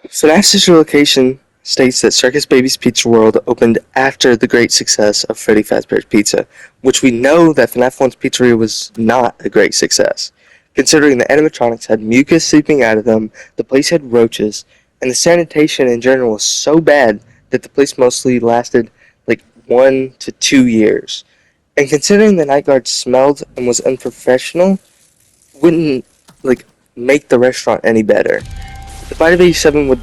FNAF's sister location states that Circus Baby's Pizza World opened after the great success of Freddy Fazbear's Pizza, which we know that FNAF 1's pizzeria was not a great success, considering the animatronics had mucus seeping out of them, the place had roaches, and the sanitation in general was so bad that the place mostly lasted like 1 to 2 years. And considering the night guard smelled and was unprofessional, wouldn't like make the restaurant any better. The Bite of 87 would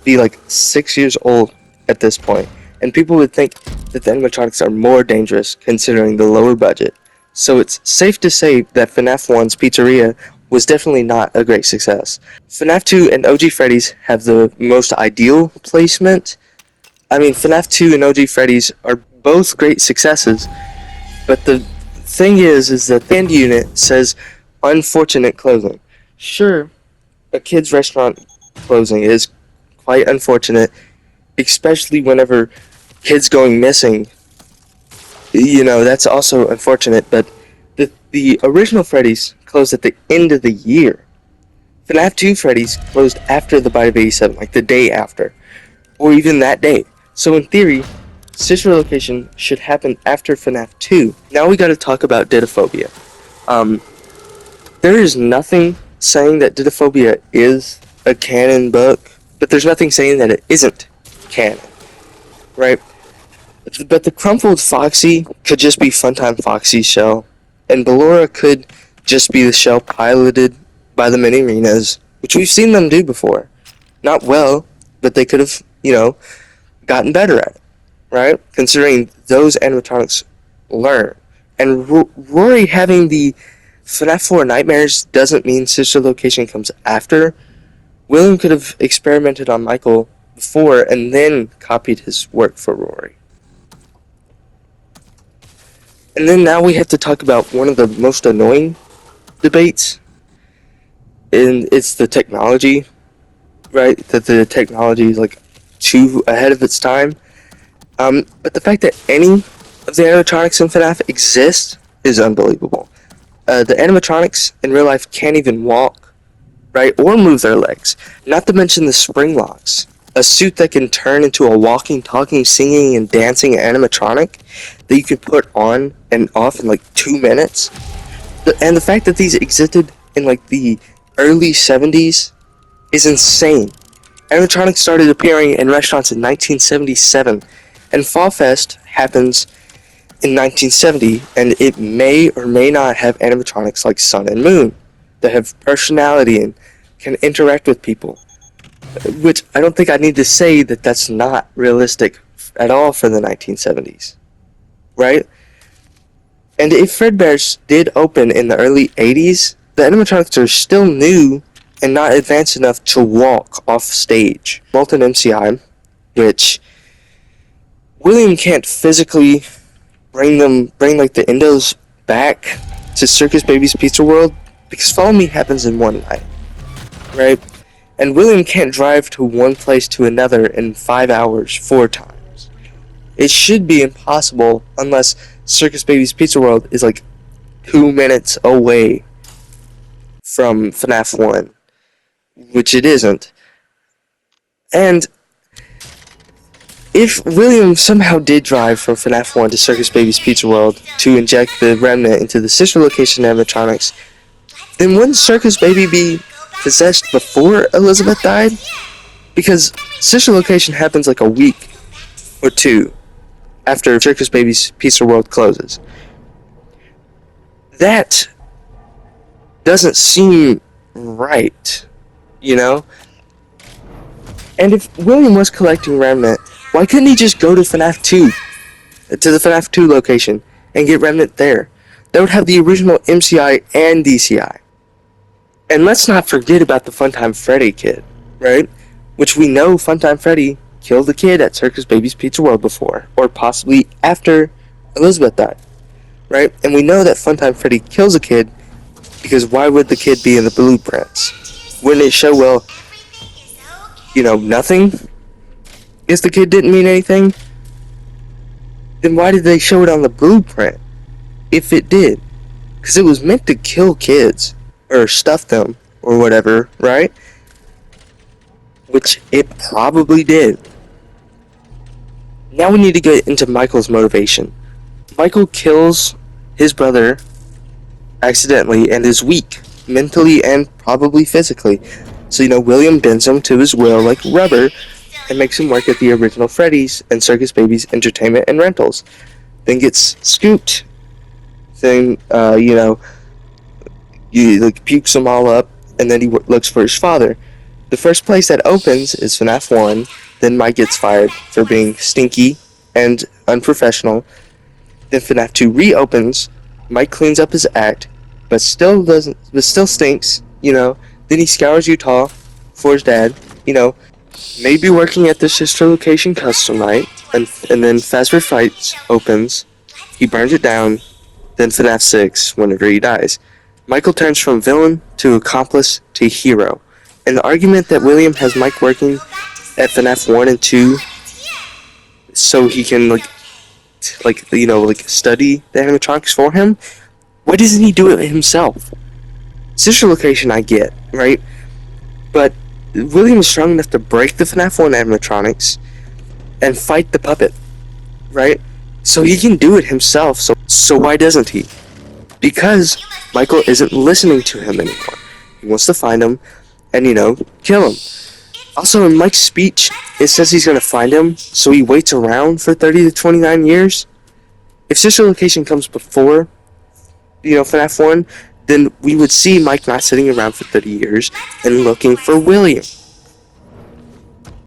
be like 6 years old at this point, and people would think that the animatronics are more dangerous considering the lower budget. So it's safe to say that FNAF 1's pizzeria was definitely not a great success. FNAF 2 and OG Freddy's have the most ideal placement. I mean, FNAF 2 and OG Freddy's are both great successes, but the thing is that the end unit says unfortunate closing. Sure, a kid's restaurant closing is quite unfortunate, especially whenever kids going missing. That's also unfortunate, but the original Freddy's closed at the end of the year. FNAF 2 Freddy's closed after the Bite of 87, like the day after, or even that day. So in theory, sister location should happen after FNAF 2. Now we gotta talk about Didophobia. There is nothing saying that Didophobia is a canon book, but there's nothing saying that it isn't canon, right? But the crumpled Foxy could just be Funtime Foxy's shell, and Ballora could just be the shell piloted by the mini arenas, which we've seen them do before. Not well, but they could have, gotten better at it, right? Considering those animatronics learn. And Rory having the FNAF 4 Nightmares doesn't mean sister location comes after. William could have experimented on Michael before and then copied his work for Rory. And then now we have to talk about one of the most annoying debates, and it's the technology, right? That the technology is like too ahead of its time. But the fact that any of the animatronics in FNAF exist is unbelievable. The animatronics in real life can't even walk, right, or move their legs. Not to mention the spring locks. A suit that can turn into a walking, talking, singing, and dancing animatronic that you can put on and off in like 2 minutes. And the fact that these existed in like the early 70s is insane. Animatronics started appearing in restaurants in 1977, and Fall Fest happens in 1970, and it may or may not have animatronics like Sun and Moon that have personality and can interact with people. Which I don't think I need to say that that's not realistic at all for the 1970s, right? And if Fredbear's did open in the early 80s, the animatronics are still new and not advanced enough to walk off stage. Molten MCI, which William can't physically bring like the Endos back to Circus Baby's Pizza World because Follow Me happens in one night, right? And William can't drive to one place to another in 5 hours 4 times. It should be impossible unless Circus Baby's Pizza World is like 2 minutes away from FNAF 1, which it isn't. And if William somehow did drive from FNAF 1 to Circus Baby's Pizza World to inject the remnant into the sister location animatronics, then wouldn't Circus Baby be possessed before Elizabeth died? Because sister location happens like a week or 2 after Circus Baby's Pizza World closes. That doesn't seem right, And if William was collecting remnant, why couldn't he just go to FNAF 2, to the FNAF 2 location, and get remnant there? That would have the original MCI and DCI. And let's not forget about the Funtime Freddy kid, right? Which we know Funtime Freddy killed a kid at Circus Baby's Pizza World before, or possibly after Elizabeth died, right? And we know that Funtime Freddy kills a kid because why would the kid be in the blueprints? Wouldn't it show, well, nothing? If the kid didn't mean anything, then why did they show it on the blueprint? If it did. Because it was meant to kill kids. Or stuff them, or whatever, right? which it probably did. Now we need to get into Michael's motivation. Michael kills his brother accidentally and is weak, mentally and probably physically. So, William bends him to his will like rubber and makes him work at the original Freddy's and Circus Baby's Entertainment and Rentals. Then gets scooped. Then, pukes them all up, and then he looks for his father. The first place that opens is FNAF 1. Then Mike gets fired for being stinky and unprofessional. Then FNAF 2 reopens. Mike cleans up his act, but still stinks. Then he scours Utah for his dad. Maybe working at the sister location custom night, and then Fazbear Fights opens. He burns it down. Then FNAF 6, whenever he dies. Michael turns from villain to accomplice to hero. And the argument that William has Mike working at FNAF 1 and 2 so he can study the animatronics for him, why doesn't he do it himself? Sister location I get, right? But William is strong enough to break the FNAF 1 animatronics and fight the puppet, right? So he can do it himself, so why doesn't he? Because Michael isn't listening to him anymore. He wants to find him and, kill him. Also, in Mike's speech, it says he's going to find him, so he waits around for 30 to 29 years. If Sister Location comes before, FNAF 1, then we would see Mike not sitting around for 30 years and looking for William.